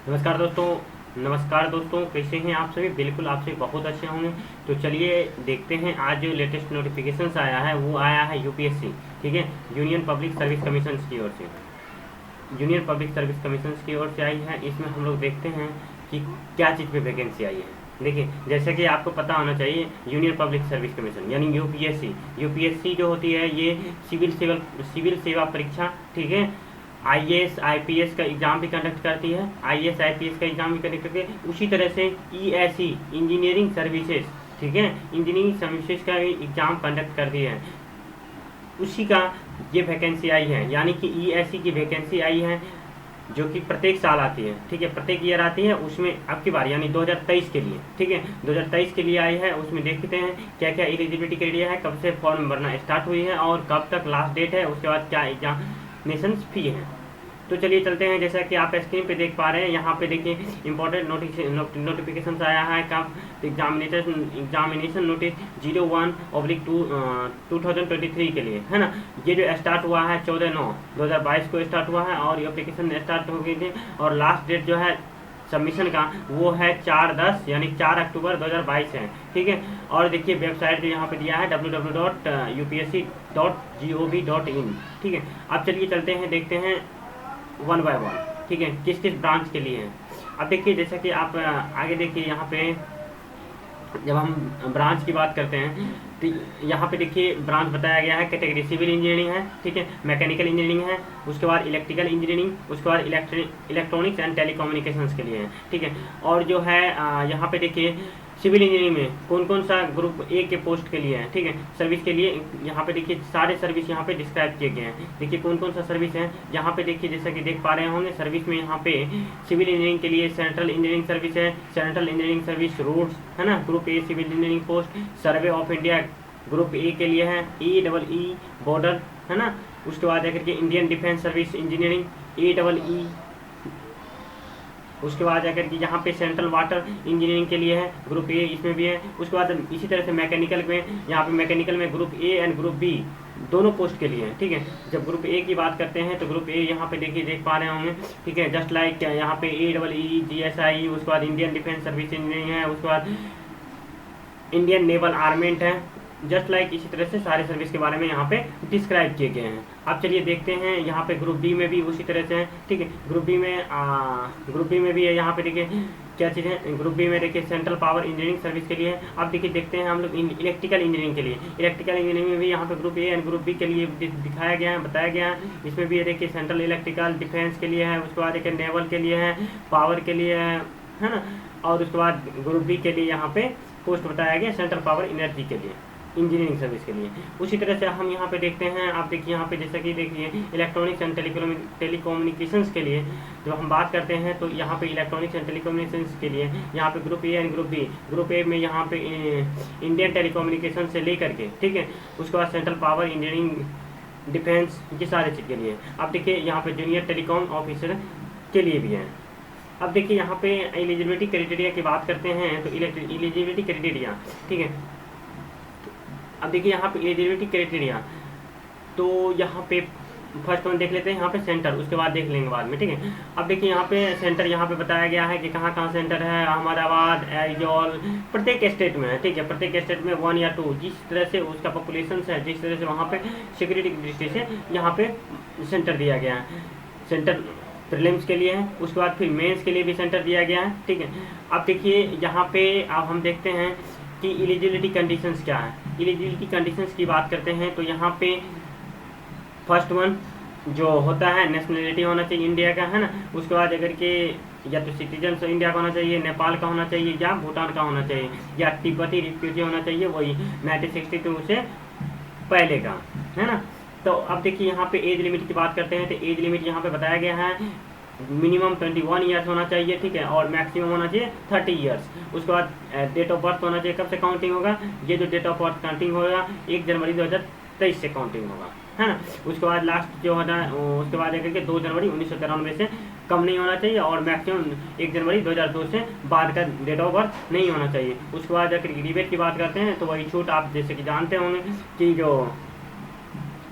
नमस्कार दोस्तों, कैसे हैं आप सभी। बिल्कुल आप सभी बहुत अच्छे होंगे। तो चलिए देखते हैं, आज जो लेटेस्ट नोटिफिकेशंस आया है वो आया है यूपीएससी, ठीक है, यूनियन पब्लिक सर्विस कमीशन की ओर से। यूनियन पब्लिक सर्विस कमीशन की ओर से आई है। इसमें हम लोग देखते हैं कि क्या चीज़ पे वैकेंसी आई है। देखिए, जैसे कि आपको पता होना चाहिए, यूनियन पब्लिक सर्विस कमीशन यानी यूपीएससी जो होती है ये सिविल सेवा परीक्षा, ठीक है, आईएएस आईपीएस का एग्ज़ाम भी कंडक्ट करती है। आईएएस आईपीएस का एग्ज़ाम भी कंडक्ट करती है। उसी तरह से ईएसई इंजीनियरिंग सर्विसेज, ठीक है, इंजीनियरिंग सर्विसेज का एग्ज़ाम कंडक्ट करती है। उसी का ये वैकेंसी आई है, यानी कि ईएसई की वैकेंसी आई है, जो कि प्रत्येक साल आती है, ठीक है, प्रत्येक ईयर आती है। उसमें अब की बार यानी 2023 के लिए, ठीक है, 2023 के लिए आई है। उसमें देखते हैं क्या क्या एलिजिबिलिटी क्राइटेरिया है, कब से फॉर्म भरना स्टार्ट हुई है और कब तक लास्ट डेट है, उसके बाद क्या एग्जामिनेशन फी है। तो चलिए चलते हैं। जैसा कि आप स्क्रीन पे देख पा रहे हैं, यहाँ पे देखिए इंपॉर्टेंट नोटिफिकेशन आया है। कब एग्जामिनेशन नोटिस 01/2/2023 के लिए, है ना। ये जो स्टार्ट हुआ है 14/9/2022 को स्टार्ट हुआ है और ये एप्लीकेशन स्टार्ट हो गई थी। और लास्ट डेट जो है सबमिशन का वो है 4/10 यानी 4 अक्टूबर 2022 है, ठीक है। और देखिए वेबसाइट जो यहाँ पे दिया है www.upsc.gov.in, ठीक है। अब चलिए चलते हैं, देखते हैं वन बाय वन, ठीक है, किस किस ब्रांच के लिए है। अब देखिए, जैसा कि आप आगे देखिए, यहाँ पे जब हम ब्रांच की बात करते हैं तो यहाँ पे देखिए ब्रांच बताया गया है। कैटेगरी सिविल इंजीनियरिंग है, ठीक है, मैकेनिकल इंजीनियरिंग है, उसके बाद इलेक्ट्रिकल इंजीनियरिंग, उसके बाद इलेक्ट्रॉनिक्स एंड टेलीकम्युनिकेशंस के लिए है, ठीक है। और जो है यहाँ पे देखिए सिविल इंजीनियरिंग में कौन कौन सा ग्रुप ए के पोस्ट के लिए है, ठीक है, सर्विस के लिए। यहाँ पे देखिए सारे सर्विस यहाँ पे डिस्क्राइब किए गए हैं। देखिए कौन कौन सा सर्विस है यहाँ पे। देखिए जैसा कि देख पा रहे होंगे, सर्विस में यहाँ पे सिविल इंजीनियरिंग के लिए सेंट्रल इंजीनियरिंग सर्विस है, सेंट्रल इंजीनियरिंग सर्विस रोड्स, है ना, group A civil engineering post. Survey of India group A के लिए है, EEE बॉर्डर, है ना। उसके बाद आकर के Indian defence service engineering EEE। उसके बाद आकर के यहाँ पे सेंट्रल वाटर इंजीनियरिंग के लिए है, ग्रुप ए, इसमें भी है। उसके बाद इसी तरह से मैकेनिकल में, यहाँ पे मैकेनिकल में group A and group B दोनों पोस्ट के लिए है, ठीक है। जब ग्रुप ए की बात करते हैं तो ग्रुप ए यहाँ पे देखिए देख पा रहे होंगे, ठीक है, जस्ट लाइक यहाँ पे EEE GSI। उसके बाद इंडियन डिफेंस सर्विस इंजीनियरिंग है, उसके बाद इंडियन नेवल आर्मेंट है, जस्ट लाइक इसी तरह से सारे सर्विस के बारे में यहाँ पे डिस्क्राइब किए गए हैं। अब चलिए देखते हैं, यहाँ पे ग्रुप बी में भी उसी तरह से है, ठीक है। ग्रुप बी में भी है, यहाँ पे देखिए क्या चीज़ है। ग्रुप बी में देखिए सेंट्रल पावर इंजीनियरिंग सर्विस के लिए। अब देखिए देखते हैं हम लोग इलेक्ट्रिकल इंजीनियरिंग के लिए। इलेक्ट्रिकल इंजीनियरिंग में भी यहाँ पे group A and group B के लिए दिखाया गया है, बताया गया है। इसमें भी देखिए सेंट्रल इलेक्ट्रिकल डिफेंस के लिए है, उसके बाद देखिए नेवल के लिए है, पावर के लिए है ना। और उसके बाद ग्रुप बी के लिए यहाँ पे पोस्ट बताया गया सेंट्रल पावर एनर्जी के लिए, इंजीनियरिंग सर्विस के लिए। उसी तरह से हम यहाँ पे देखते हैं, आप देखिए यहाँ पे जैसा कि देखिए इलेक्ट्रॉनिक्स एंड टेलीकम्युनिकेशंस के लिए जो हम बात करते हैं, तो यहाँ पे इलेक्ट्रॉनिक्स एंड टेलीकम्युनिकेशंस के लिए यहाँ पे group A and group B. Group A में यहाँ पे इंडियन टेलीकम्युनिकेशन से लेकर के, ठीक है, उसके बाद सेंट्रल पावर इंजीनियरिंग डिफेंस, ये सारे चीज़ के लिए। अब देखिए यहाँ पे जूनियर टेलीकॉम ऑफिसर के लिए भी है। अब देखिए यहाँ पे एलिजिबिलिटी क्राइटेरिया की बात करते हैं, तो एलिजिबिलिटी क्राइटेरिया, ठीक है। अब देखिए यहाँ पे एलिजिबिलिटी क्राइटेरिया, तो यहाँ पे फर्स्ट वन देख लेते हैं, यहाँ पे सेंटर, उसके बाद देख लेंगे बाद में, ठीक है। अब देखिए यहाँ पे सेंटर यहाँ पे बताया गया है कि कहाँ कहाँ सेंटर है। अहमदाबाद, एजॉल, प्रत्येक स्टेट में है, ठीक है, प्रत्येक स्टेट में 1 या 2, जिस तरह से उसका पॉपुलेशन है, जिस तरह से वहाँ पे सिक्योरिटी की दृष्टि से यहाँ पे सेंटर दिया गया है। सेंटर प्रीलिम्स के लिए है, उसके बाद फिर मेंस के लिए भी सेंटर दिया गया है, ठीक है। अब देखिए यहाँ पे अब हम देखते हैं कि एलिजिबिलिटी कंडीशंस क्या है। एलिजिबिलिटी कंडीशंस की बात करते हैं तो यहाँ पे फर्स्ट वन जो होता है नेशनलिटी होना चाहिए इंडिया का, है ना। उसके बाद अगर के या तो सिटीजन इंडिया का होना चाहिए, नेपाल का होना चाहिए, या भूटान का होना चाहिए, या तिब्बती रिफ्यूजी होना चाहिए, वही 1962 से पहले का, है ना। तो अब देखिए यहाँ पे एज लिमिट की बात करते हैं, तो एज लिमिट यहाँ पे बताया गया है मिनिमम 21 ईयर्स होना चाहिए, ठीक है, और मैक्सिमम होना चाहिए 30 ईयर्स। उसके बाद डेट ऑफ बर्थ होना चाहिए, कब से काउंटिंग होगा, ये जो डेट ऑफ बर्थ काउंटिंग होगा 1 जनवरी 2023 से काउंटिंग होगा, है ना। उसके बाद लास्ट जो होना, उसके बाद आकर के 2 जनवरी 1993 से कम नहीं होना चाहिए, और मैक्सिमम 1 जनवरी 2002 से बाद का डेट ऑफ बर्थ नहीं होना चाहिए। उसके बाद जाकर रिबेट की बात करते हैं, तो वही छूट आप जैसे कि जानते होंगे कि जो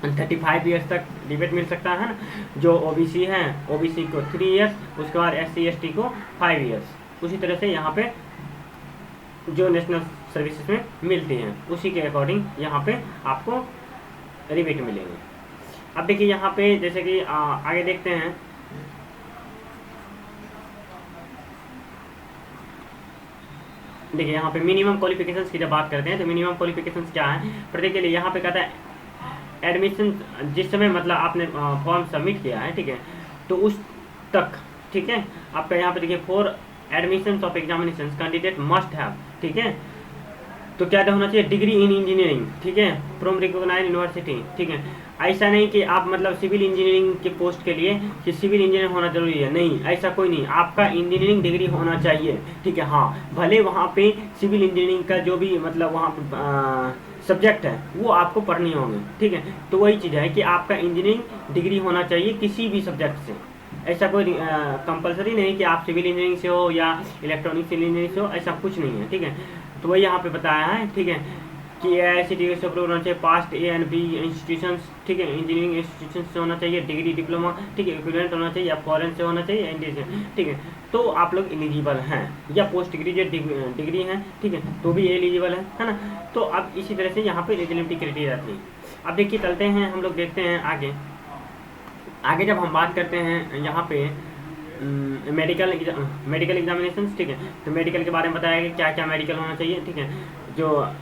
35 ईयर्स तक रिबेट मिल सकता है ना। जो ओबीसी हैं ओबीसी को 3 ईयर्स, उसके बाद एससी एसटी को 5 ईयर्स। उसी तरह से यहाँ पे जो नेशनल सर्विसेज में मिलती हैं उसी के अकॉर्डिंग यहाँ पे आपको रिबेट मिलेंगे। अब देखिए यहाँ पे जैसे कि आगे देखते हैं, देखिए यहाँ पे मिनिमम क्वालिफिकेशंस की जब बात करते हैं तो मिनिमम क्वालिफिकेशंस क्या है प्रत्येक के लिए। यहाँ पे कहता है एडमिशन जिस समय मतलब आपने फॉर्म सबमिट किया है, ठीक है, तो उस तक, ठीक है, आपका यहाँ पे देखिए for admission of examination candidate must have, ठीक है, तो क्या होना चाहिए, डिग्री इन इंजीनियरिंग, ठीक है, फ्रॉम रिकॉग्नाइज्ड यूनिवर्सिटी, ठीक है। ऐसा नहीं कि आप मतलब सिविल इंजीनियरिंग के पोस्ट के लिए कि सिविल इंजीनियर होना जरूरी है, नहीं, ऐसा कोई नहीं, आपका इंजीनियरिंग डिग्री होना चाहिए, ठीक है। हाँ, भले वहाँ पे सिविल इंजीनियरिंग का जो भी मतलब वहाँ सब्जेक्ट है वो आपको पढ़नी होंगे, ठीक है। तो वही चीज़ है कि आपका इंजीनियरिंग डिग्री होना चाहिए किसी भी सब्जेक्ट से। ऐसा कोई कंपलसरी नहीं कि आप सिविल इंजीनियरिंग से हो या इलेक्ट्रॉनिक्स इंजीनियरिंग से हो, ऐसा कुछ नहीं है, ठीक है। तो वही यहाँ पे बताया है, ठीक है, कि AICTE से अप्रूव होना चाहिए, past A and B institutions, ठीक है, इंजीनियरिंग इंस्टीट्यूशन से होना चाहिए, डिग्री डिप्लोमा, ठीक है, इक्विवेलेंट होना चाहिए, या फॉरेन से होना चाहिए, इंडिया से, ठीक है। तो आप लोग एलिजिबल हैं, या पोस्ट ग्रेजुएट डिग्री हैं, ठीक है, तो भी एलिजिबल है ना। तो अब इसी तरह से यहाँ पे एलिजिबिलिटी क्राइटेरिया थी। अब देखिए चलते हैं, हम लोग देखते हैं आगे जब हम बात करते हैं यहाँ पे मेडिकल एग्जामिनेशन, ठीक है, तो मेडिकल के बारे में बताया गया क्या क्या मेडिकल होना चाहिए, ठीक है, जो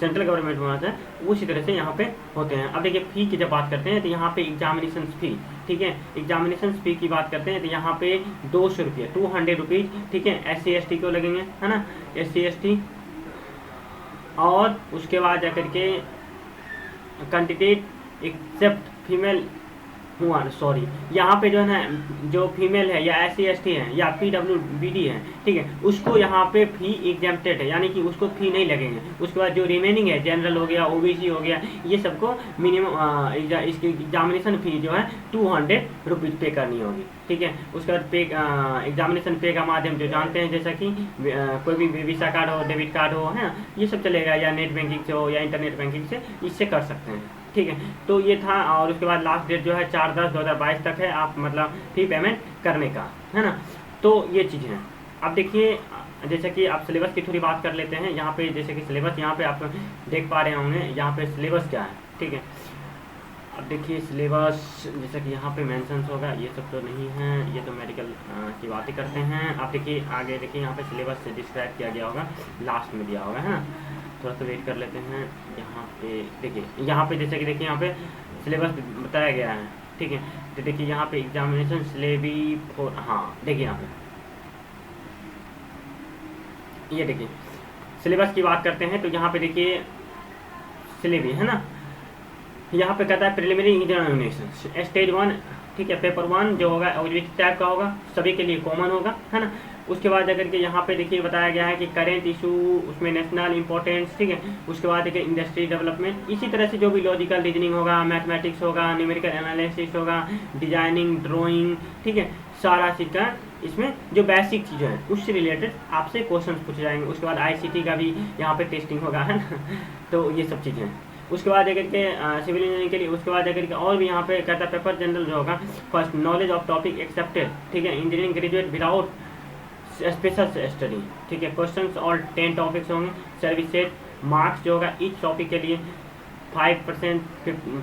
सेंट्रल गवर्नमेंट में होता है उसी तरह से यहाँ पे होते हैं। अब देखिए फ़ी की जब बात करते हैं तो यहाँ पे एग्जामिनेशन फ़ी, ठीक है, एग्जामिनेशन फ़ी की बात करते हैं तो यहाँ पे 200 रुपये, 200 रुपीज़, ठीक है, SC ST को लगेंगे, है ना, SC ST। और उसके बाद जाकर के कैंडिडेट एक्सेप्ट फीमेल हुआ, सॉरी, यहाँ पे जो है ना, जो फीमेल है या SC ST है या PWBD है, ठीक है, उसको यहाँ पे फी एग्जेम्प्टेड है, यानी कि उसको फी नहीं लगेंगे। उसके बाद जो रिमेनिंग है, जनरल हो गया, OBC हो गया, ये सबको मिनिमम इसकी एग्जामिनेशन फ़ी जो है 200 रुपीज़ पे करनी होगी, ठीक है। उसके बाद पे एग्जामिनेशन पे का माध्यम जो जानते हैं, जैसा कि कोई भी वीसा कार्ड हो, डेबिट कार्ड हो, है ना, ये सब चलेगा, या नेट बैंकिंग से हो या इंटरनेट बैंकिंग से, इससे कर सकते हैं, ठीक है। तो ये था, और उसके बाद लास्ट डेट जो है 4/10/2022 तक है, आप मतलब फी पेमेंट करने का, है ना। तो ये चीज़ है। अब देखिए जैसे कि आप सिलेबस की थोड़ी बात कर लेते हैं। यहाँ पे जैसे कि सिलेबस यहाँ पे आप देख पा रहे होंगे, यहाँ पे सिलेबस क्या है, ठीक है। अब देखिए सिलेबस जैसा कि यहाँ पे मेंशंस होगा, ये सब तो नहीं है, ये तो मेडिकल की बातें करते हैं। आप देखिए आगे देखिए यहाँ पे सिलेबस से डिस्क्राइब किया गया होगा, लास्ट में दिया होगा, है ना। थोड़ा सा वेट कर लेते हैं। यहाँ पे देखिए, यहाँ पे जैसे कि देखिए यहाँ पे सिलेबस बताया गया है, ठीक है। तो देखिए यहाँ पे एग्जामिनेशन सिलेबी फॉर, हाँ देखिए यहाँ पे, ये देखिए सिलेबस की बात करते हैं तो यहाँ पे देखिए सिलेबी, है ना। यहाँ पे कहता है प्रिलिमिनरी एग्जामिनेशन स्टेज 1, ठीक है, पेपर 1 जो होगा ऑब्जेक्टिव टाइप का होगा, सभी के लिए कॉमन होगा, है ना। उसके बाद अगर के यहाँ पे देखिए बताया गया है कि करेंट इशू, उसमें नेशनल इंपॉर्टेंस, ठीक है। उसके बाद देखिए इंडस्ट्री डेवलपमेंट, इसी तरह से जो भी लॉजिकल रीजनिंग होगा, मैथमेटिक्स होगा, न्यूमेरिकल एनालिसिस होगा, डिजाइनिंग, ड्राइंग, ठीक है, सारा चीज़ का इसमें जो बेसिक चीज़ें हैं उससे रिलेटेड आपसे क्वेश्चन पूछे जाएंगे। उसके बाद ICT का भी यहाँ पे टेस्टिंग होगा, है ना। तो ये सब चीज़ें हैं। उसके बाद अगर के सिविल इंजीनियरिंग के लिए, उसके बाद अगर के और भी यहाँ पे कहता है पेपर जनरल जो होगा, first knowledge of topic accepted, ठीक है, engineering graduate without special study, ठीक है, क्वेश्चंस और 10 टॉपिक्स होंगे, सर्विस सेट मार्क्स जो होगा ईच टॉपिक के लिए 5%,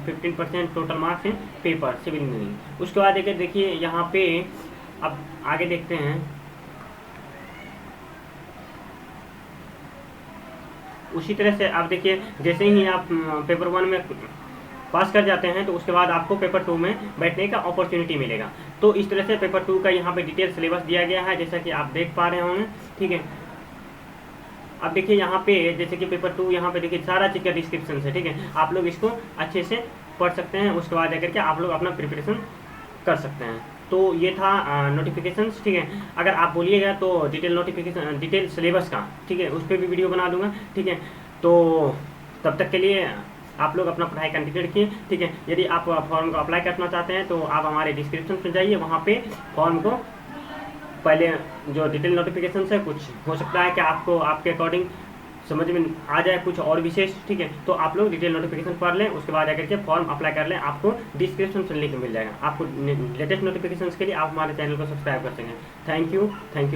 15% total marks in paper civil engineering. उसके बाद देखिए यहाँ पे अब आगे देखते हैं, उसी तरह से आप देखिए जैसे ही आप पेपर 1 में पास कर जाते हैं तो उसके बाद आपको पेपर 2 में बैठने का अपॉर्चुनिटी मिलेगा। तो इस तरह से पेपर 2 का यहाँ पे डिटेल सिलेबस दिया गया है, जैसा कि आप देख पा रहे होंगे, ठीक है। अब देखिए यहाँ पे जैसे कि पेपर 2 यहाँ पे देखिए सारा चीज़ का डिस्क्रिप्शन है, ठीक है, आप लोग इसको अच्छे से पढ़ सकते हैं। उसके बाद जाकर के आप लोग अपना प्रिपरेशन कर सकते हैं। तो ये था नोटिफिकेशंस, ठीक है। अगर आप बोलिएगा तो डिटेल नोटिफिकेशन, डिटेल सिलेबस का, ठीक है, उस पर भी वीडियो बना दूंगा, ठीक है। तो तब तक के लिए आप लोग अपना पढ़ाई कंटिन्यू रखिए, ठीक है। यदि आप फॉर्म को अप्लाई करना चाहते हैं तो आप हमारे डिस्क्रिप्शन में जाइए, वहाँ पे फॉर्म को पहले जो डिटेल नोटिफिकेशन है, कुछ हो सकता है कि आपको आपके अकॉर्डिंग समझ में आ जाए कुछ और विशेष, ठीक है, तो आप लोग डिटेल नोटिफिकेशन पढ़ लें, उसके बाद आकर के फॉर्म अप्लाई कर लें, आपको डिस्क्रिप्शन से लिंक मिल जाएगा। आपको लेटेस्ट नोटिफिकेशन के लिए आप हमारे चैनल को सब्सक्राइब कर सकें। Thank you.